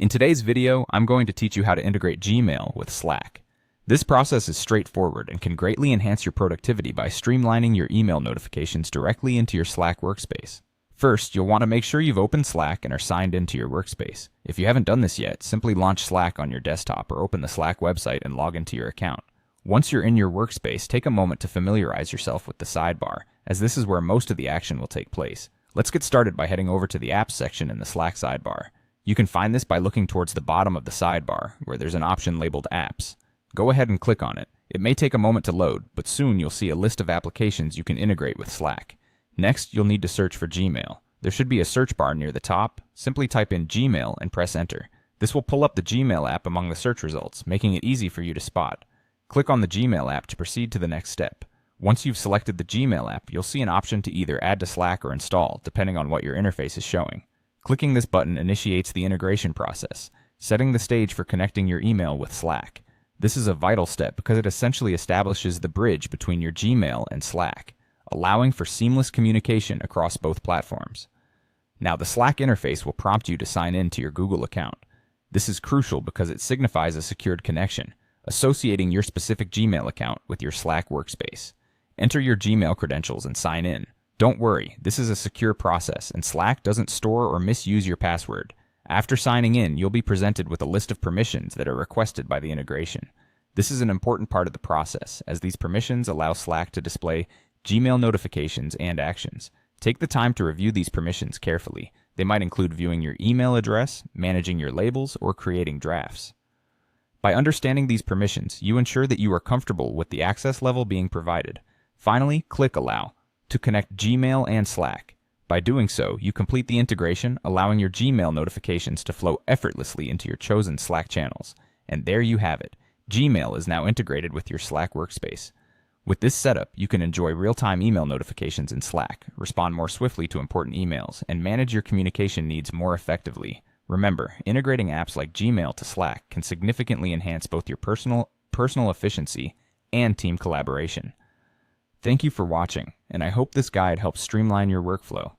In today's video, I'm going to teach you how to integrate Gmail with Slack. This process is straightforward and can greatly enhance your productivity by streamlining your email notifications directly into your Slack workspace. First, you'll want to make sure you've opened Slack and are signed into your workspace. If you haven't done this yet, simply launch Slack on your desktop or open the Slack website and log into your account. Once you're in your workspace, take a moment to familiarize yourself with the sidebar, as this is where most of the action will take place. Let's get started by heading over to the Apps section in the Slack sidebar. You can find this by looking towards the bottom of the sidebar, where there's an option labeled Apps. Go ahead and click on it. It may take a moment to load, but soon you'll see a list of applications you can integrate with Slack. Next, you'll need to search for Gmail. There should be a search bar near the top. Simply type in Gmail and press Enter. This will pull up the Gmail app among the search results, making it easy for you to spot. Click on the Gmail app to proceed to the next step. Once you've selected the Gmail app, you'll see an option to either add to Slack or install, depending on what your interface is showing. Clicking this button initiates the integration process, setting the stage for connecting your email with Slack. This is a vital step because it essentially establishes the bridge between your Gmail and Slack, allowing for seamless communication across both platforms. Now, the Slack interface will prompt you to sign in to your Google account. This is crucial because it signifies a secured connection, associating your specific Gmail account with your Slack workspace. Enter your Gmail credentials and sign in. Don't worry, this is a secure process, and Slack doesn't store or misuse your password. After signing in, you'll be presented with a list of permissions that are requested by the integration. This is an important part of the process, as these permissions allow Slack to display Gmail notifications and actions. Take the time to review these permissions carefully. They might include viewing your email address, managing your labels, or creating drafts. By understanding these permissions, you ensure that you are comfortable with the access level being provided. Finally, click Allow to connect Gmail and Slack. By doing so, you complete the integration, allowing your Gmail notifications to flow effortlessly into your chosen Slack channels. And there you have it. Gmail is now integrated with your Slack workspace. With this setup, you can enjoy real-time email notifications in Slack, respond more swiftly to important emails, and manage your communication needs more effectively. Remember, integrating apps like Gmail to Slack can significantly enhance both your personal efficiency and team collaboration. Thank you for watching, and I hope this guide helps streamline your workflow.